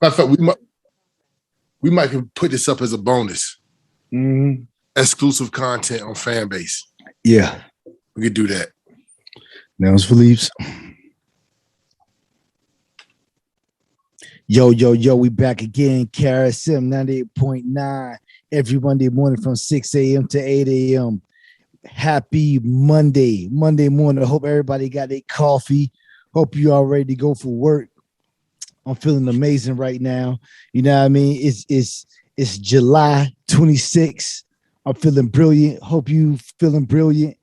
Matter of fact, we might put this up as a bonus. Mm-hmm. Exclusive content on Fanbase. Yeah. We could do that. Now it's Philippe's. Yo, we back again. KRSM 98.9 every Monday morning from 6 a.m. to 8 a.m. Happy Monday morning. I hope everybody got their coffee. Hope you all ready to go for work. I'm feeling amazing right now. You know what I mean? It's July 26th. I'm feeling brilliant. Hope you feeling brilliant.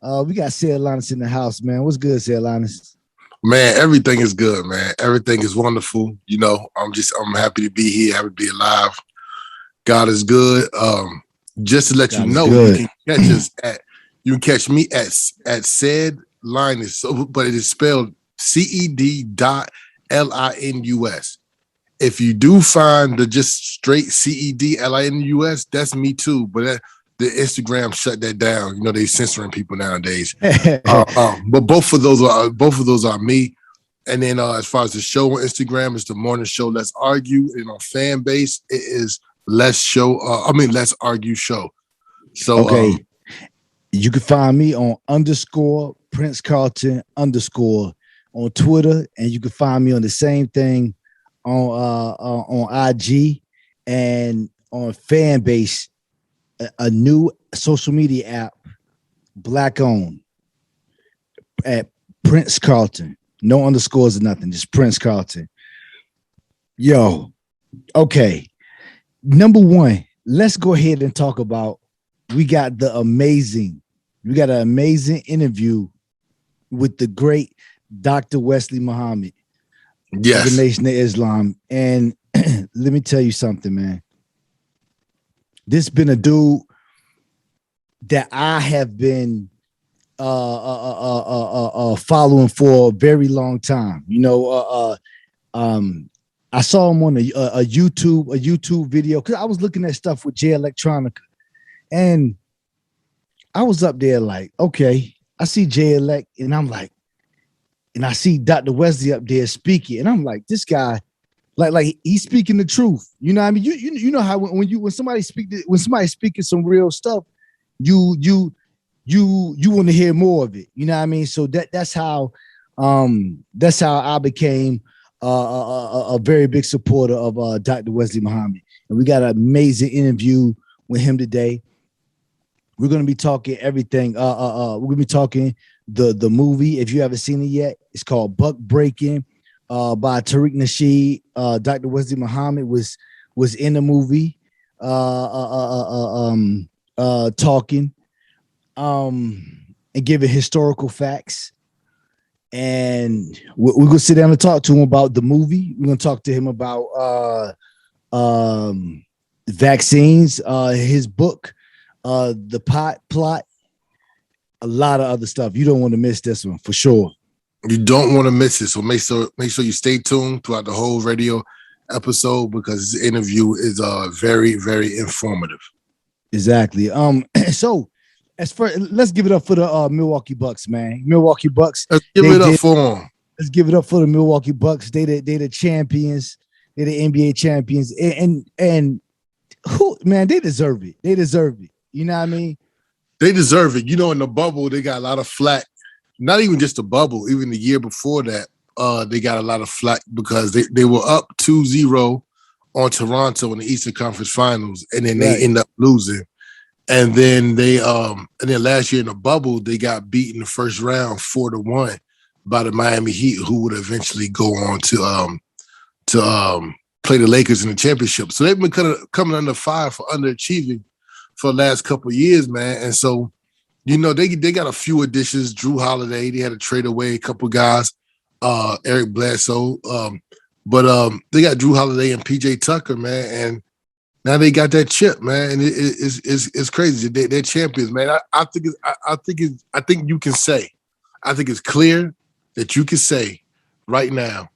We got Sarah Linus in the house, man. What's good, Sarah Linus? Man, everything is good, man. Everything is wonderful. You know, I'm happy to be here, happy to be alive. God is good. Just to let God you know, good. you can catch us you can catch me at said Linus, but it is spelled CED.LINUS. If you do find the just straight CEDLINUS, that's me too. But the Instagram shut that down. You know, they censoring people nowadays. But both of those are me. And then as far as the show on Instagram, it's the morning show Let's Argue. And on Fanbase, it is Let's Argue Show. So okay. You can find me on _Prince Carlton _ on Twitter, and you can find me on the same thing on IG and on Fanbase, a new social media app, Black owned, at Prince Carlton. No underscores or nothing, just Prince Carlton. Yo, okay. Number one, let's go ahead and talk about. We got an amazing interview with the great Dr. Wesley Muhammad. Yes. The Nation of Islam. And let me tell you something, man. This been a dude that I have been following for a very long time. You know, I saw him on a YouTube video because I was looking at stuff with Jay Electronica, and I was up there like, okay, I see Jay Elect, and I'm like, and I see Dr. Wesley up there speaking, and I'm like, this guy, like he's speaking the truth. You know what I mean? You know how when somebody speaking some real stuff, you want to hear more of it. You know what I mean? So that's how I became a very big supporter of Dr. Wesley Muhammad. And we got an amazing interview with him today. We're gonna be talking everything. We're gonna be talking the movie. If you haven't seen it yet, it's called Buck Breaking by Tariq Nasheed. Dr. Wesley Muhammad was in the movie talking and giving historical facts. And we're gonna sit down and talk to him about the movie. We're gonna talk to him about vaccines, his book, the pot plot, a lot of other stuff. You don't want to miss this one for sure. You don't want to miss it. So make sure you stay tuned throughout the whole radio episode, because this interview is very, very informative. Exactly. So let's give it up for the Milwaukee Bucks, man. Milwaukee Bucks. Let's give it up for them. Let's give it up for the Milwaukee Bucks. They the champions. They're the NBA champions. And who, man, they deserve it. They deserve it. You know what I mean? They deserve it. You know, in the bubble, they got a lot of flack. Not even just the bubble. Even the year before that, they got a lot of flack because they were up 2-0 on Toronto in the Eastern Conference Finals, and then they end up losing. And then last year in the bubble, they got beat in the first round 4-1 by the Miami Heat, who would eventually go on to play the Lakers in the championship. So they've been kind of coming under fire for underachieving for the last couple of years, man. And so, you know, they got a few additions. Drew Holiday, they had to trade away a couple guys, Eric Bledsoe. But they got Drew Holiday and PJ Tucker, man, and now they got that chip, man, and it's crazy. They're champions, man. I think you can say, I think it's clear that you can say right now,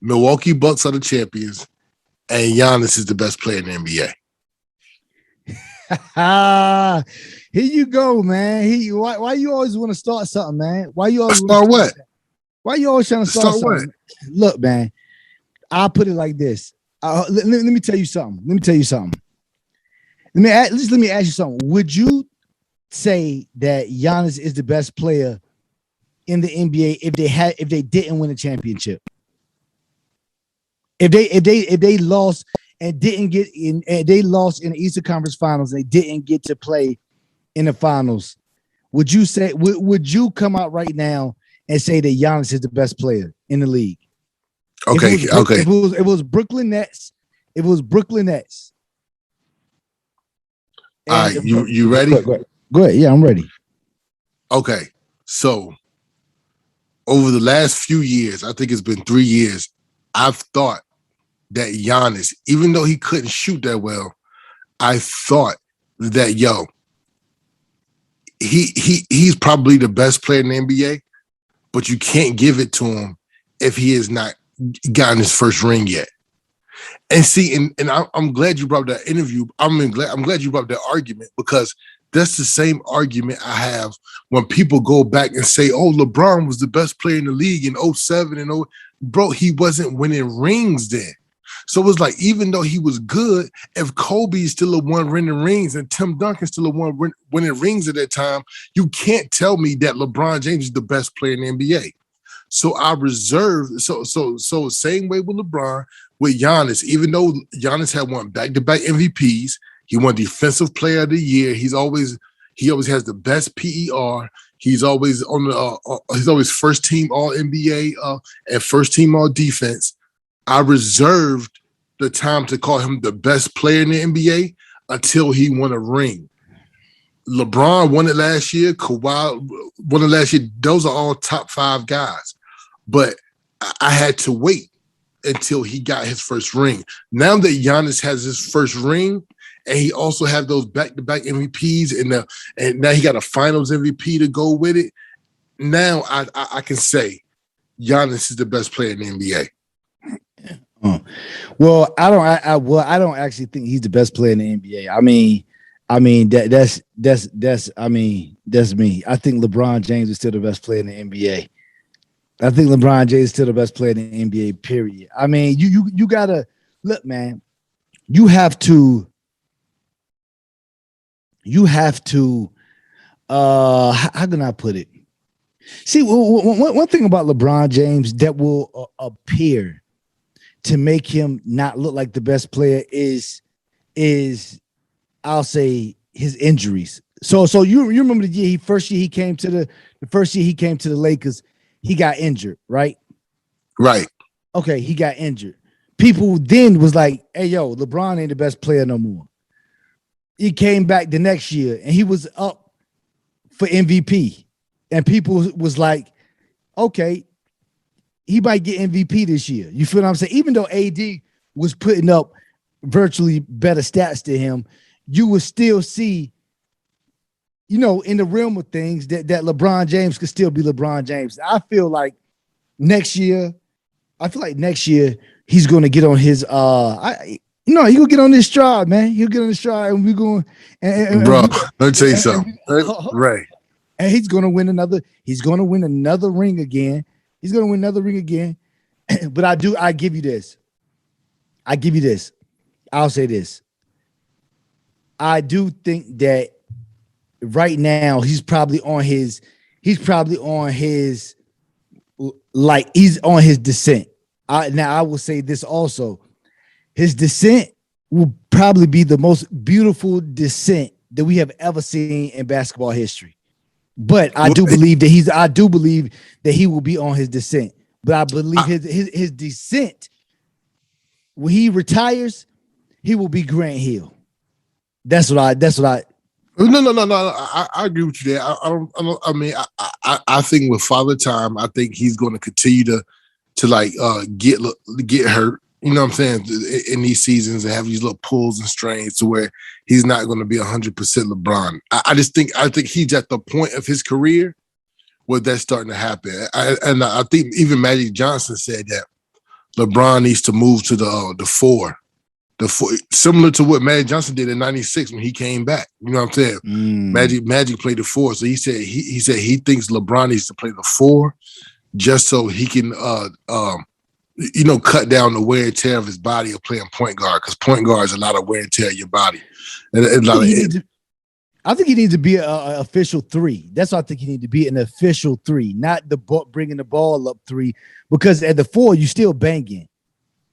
Milwaukee Bucks are the champions, and Giannis is the best player in the NBA. Here you go, man. Why you always want to start something, man? Why you always start what? Why you always trying to start something? Look, man, I'll put it like this. Let me tell you something. Let me ask you something. Would you say that Giannis is the best player in the NBA if they didn't win a championship? If they lost and didn't get in, and they lost in the Eastern Conference Finals, and they didn't get to play in the finals, would you say would you come out right now and say that Giannis is the best player in the league? Okay, If it was Brooklyn Nets, it was Brooklyn Nets. All right, you ready? Go ahead. Yeah, I'm ready. Okay, so over the last few years, I think it's been 3 years, I've thought that Giannis, even though he couldn't shoot that well, I thought that he's probably the best player in the NBA, but you can't give it to him if he has not gotten his first ring yet. And see, and I'm glad you brought that interview. I'm glad you brought that argument, because that's the same argument I have when people go back and say, "Oh, LeBron was the best player in the league in 07 and 0." Bro, he wasn't winning rings then. So it's like, even though he was good, if Kobe still won winning rings and Tim Duncan still won winning rings at that time, you can't tell me that LeBron James is the best player in the NBA. So I reserve. So same way with LeBron, with Giannis. Even though Giannis had won back-to-back MVPs, he won Defensive Player of the Year. He always has the best PER. He's always he's always first team All NBA and first team All Defense. I reserved the time to call him the best player in the NBA until he won a ring. LeBron won it last year. Kawhi won it last year. Those are all top 5 guys. But I had to wait until he got his first ring. Now that Giannis has his first ring, and he also had those back-to-back MVPs, and now he got a Finals MVP to go with it. Now I can say Giannis is the best player in the NBA. Well, I don't actually think he's the best player in the NBA. I mean that's me. I think LeBron James is still the best player in the NBA. I think LeBron James is still the best player in the NBA, period. I mean, you gotta look, man. You have to how can I put it? See, one thing about LeBron James that will appear to make him not look like the best player is I'll say his injuries. So you remember the first year he came to the Lakers, he got injured, right? Right. Okay, he got injured. People then was like, "Hey, yo, LeBron ain't the best player no more." He came back the next year and he was up for MVP, and people was like, "Okay, he might get MVP this year." You feel what I'm saying? Even though AD was putting up virtually better stats to him, you would still see, in the realm of things that LeBron James could still be LeBron James. I feel like next year he's going to get on his he's going to get on this stride, man. He'll get on the stride, and we're going. Bro, let me tell you something, Ray. And he's going to win another. He's going to win another ring again. He's going to win another ring again. But I give you this. I'll say this. I do think that right now he's probably on his descent. Now I will say this also. His descent will probably be the most beautiful descent that we have ever seen in basketball history. But I do believe that he will be on his descent. But I believe his descent, when he retires, he will be Grant Hill. That's what I. No. I agree with you there. I think with Father Time, I think he's going to continue to get hurt. You know what I'm saying? In these seasons, and have these little pulls and strains to where he's not going to be 100% LeBron. I think he's at the point of his career where that's starting to happen. I think even Magic Johnson said that LeBron needs to move to the four. Similar to what Magic Johnson did in '96 when he came back. You know what I'm saying? Magic played the 4. So he said he thinks LeBron needs to play the 4 just so he can cut down the wear and tear of his body of playing point guard, because point guard is a lot of wear and tear of your body. And a lot I think he needs to be an official 3. That's what I think he needs to be, an official 3, not the bringing the ball up 3. Because at the 4, you still banging.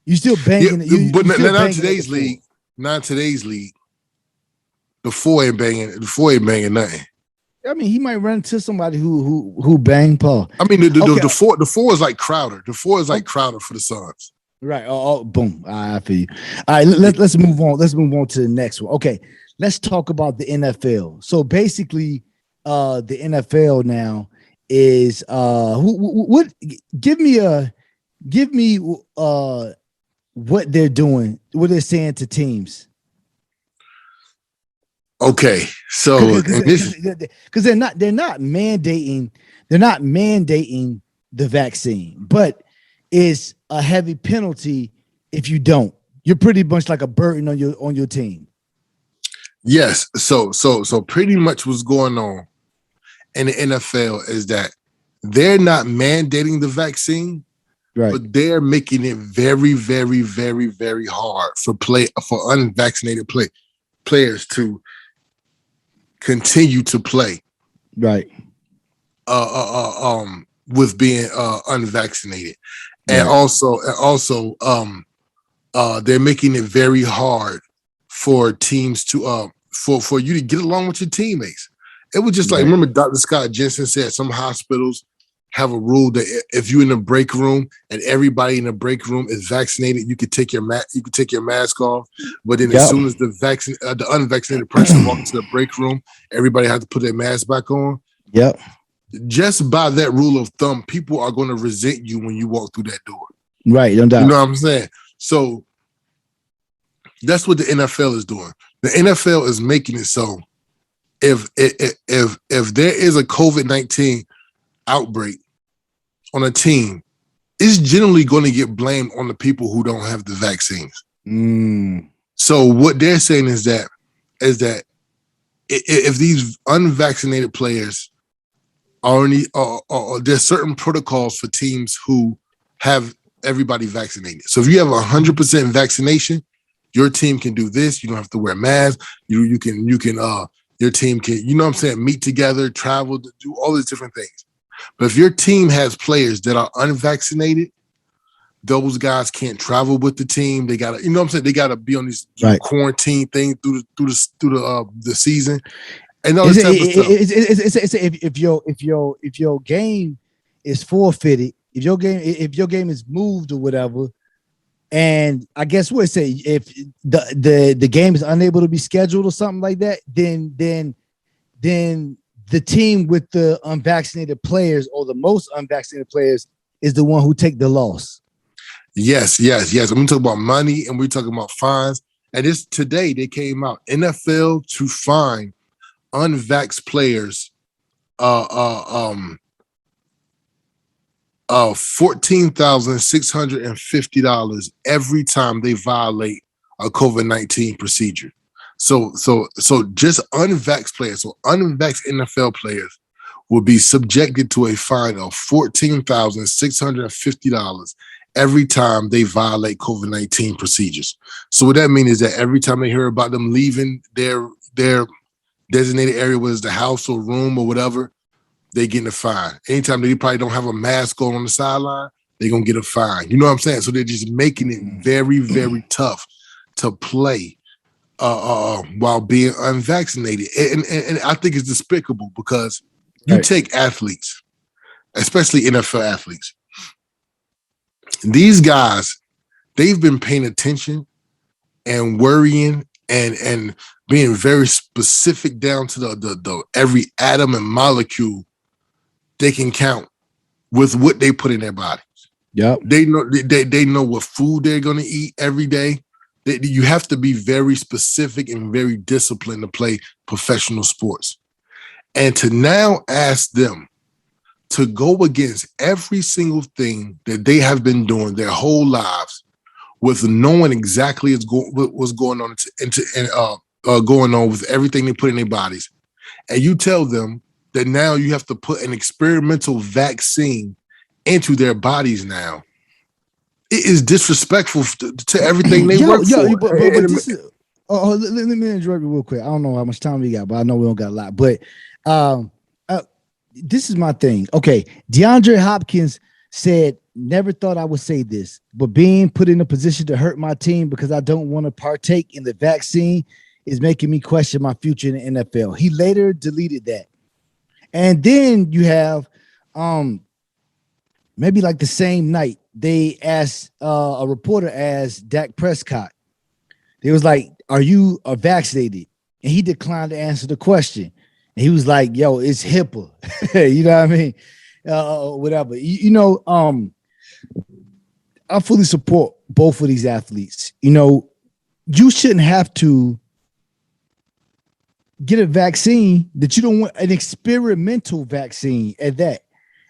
You still banging. Yeah, but not in today's league. Not in today's league. The 4 ain't banging. The 4 ain't banging nothing. I mean, he might run into somebody who bang Paul. I mean, the 4 is like Crowder. The 4 is like Crowder for the Suns. Right. Oh, boom. I feel you. All right, let's move on. Let's move on to the next one. Okay. Let's talk about the NFL. So basically, the NFL now is give me what they're doing, what they're saying to teams. Okay, so because they're not mandating the vaccine, but it's a heavy penalty if you don't. You're pretty much like a burden on your team. Yes, so pretty much what's going on in the NFL is that they're not mandating the vaccine, right? But they're making it very, very, very, very hard for unvaccinated players to continue to play, right? With being unvaccinated, and also they're making it very hard for teams to for you to get along with your teammates. It was just like, remember Dr. Scott Jensen said some hospitals have a rule that if you're in the break room and everybody in the break room is vaccinated, you could take your mask off. But then as soon as the unvaccinated person walks into the break room, everybody has to put their mask back on. Yep. Just by that rule of thumb, people are going to resent you when you walk through that door. Right. No doubt. You know what I'm saying? So that's what the NFL is doing. The NFL is making it so if there is a COVID-19 outbreak on a team, it's generally going to get blamed on the people who don't have the vaccines. So what they're saying is that if these unvaccinated players there's certain protocols for teams who have everybody vaccinated. So if you have 100% vaccination, your team can do this. You don't have to wear masks. You can your team can, you know what I'm saying, meet together, travel, do all these different things. But if your team has players that are unvaccinated, those guys can't travel with the team. They gotta, you know what I'm saying, they gotta be on this quarantine thing through the season. And all this type of stuff. If your game is forfeited, if your game is moved or whatever, and I guess what it say, if the game is unable to be scheduled or something like that, then the team with the unvaccinated players or the most unvaccinated players is the one who take the loss. Yes. And we talk about money and we're talking about fines. And this today they came out, NFL to fine unvaxxed players $14,650 every time they violate a COVID-19 procedure. So just unvaxxed players, so unvaxxed NFL players will be subjected to a fine of $14,650 every time they violate COVID-19 procedures. So what that means is that every time they hear about them leaving their designated area, whether it's the house or room or whatever, they getting a fine. Anytime they probably don't have a mask on the sideline, they're going to get a fine. You know what I'm saying? So they're just making it very, very tough to play while being unvaccinated. And I think it's despicable because you take athletes, especially NFL athletes. These guys, they've been paying attention and worrying and being very specific down to the every atom and molecule they can count with what they put in their bodies. Yep. They know what food they're going to eat every day. You have to be very specific and very disciplined to play professional sports. And to now ask them to go against every single thing that they have been doing their whole lives with knowing exactly what's going on going on with everything they put in their bodies. And you tell them that now you have to put an experimental vaccine into their bodies now. it is disrespectful to everything they work for. But this is. Let me interrupt you real quick. I don't know how much time we got, but I know we don't got a lot. But this is my thing. Okay, Deandre Hopkins said, "Never thought I would say this, but being put in a position to hurt my team because I don't want to partake in the vaccine is making me question my future in the NFL." He later deleted that. And then you have maybe like the same night, they asked a reporter asked Dak Prescott. They was like, "Are you vaccinated?" And he declined to answer the question. And he was like, "Yo, it's HIPAA." You know what I mean? Whatever. I fully support both of these athletes. You shouldn't have to get a vaccine that you don't want, an experimental vaccine at that.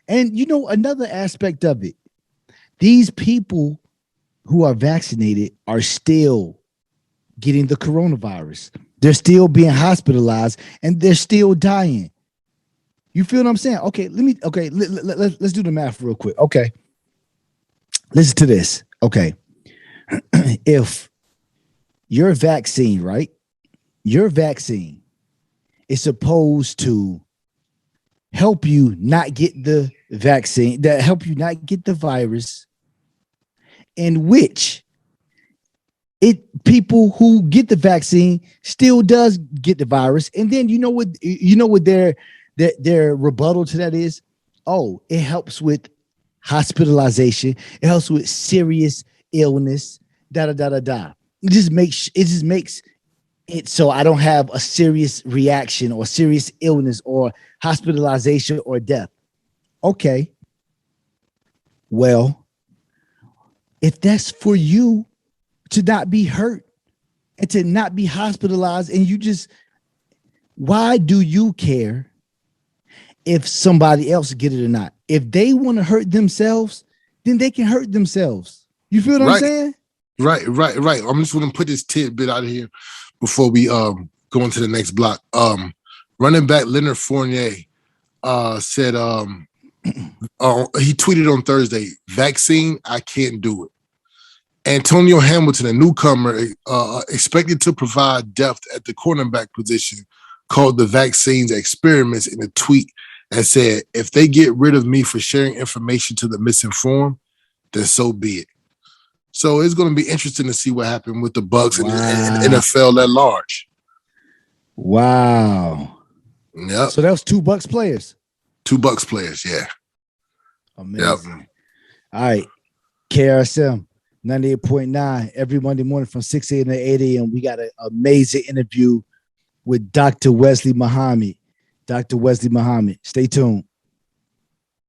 And another aspect of it, these people who are vaccinated are still getting the coronavirus. They're still being hospitalized and they're still dying. You feel what I'm saying? Okay, let's do the math real quick. Okay. Listen to this. Okay. If your vaccine, right? Your vaccine is supposed to help you not get the vaccine, that help you not get the virus, in which people who get the vaccine still does get the virus. And then you know what their rebuttal to that is? Oh, it helps with hospitalization, it helps with serious illness, It just makes it so I don't have a serious reaction or serious illness or hospitalization or death. Okay. Well, if that's for you to not be hurt and to not be hospitalized, and why do you care if somebody else get it or not? If they want to hurt themselves, then they can hurt themselves. You feel what I'm saying? Right. I'm just going to put this tidbit out of here before we go into the next block. Running back Leonard Fournette said he tweeted on Thursday, "Vaccine, I can't do it." Antonio Hamilton, a newcomer, expected to provide depth at the cornerback position, called the vaccines experiments in a tweet and said, "If they get rid of me for sharing information to the misinformed, then so be it." So it's going to be interesting to see what happened with the Bucs and NFL at large. Wow. Yeah. So that was 2 Bucs players. 2 Bucs players, yeah. Amazing. Yep. All right. KRSM 98.9 every Monday morning from 6 a.m. to 8 a.m. We got an amazing interview with Dr. Wesley Muhammad. Dr. Wesley Muhammad. Stay tuned.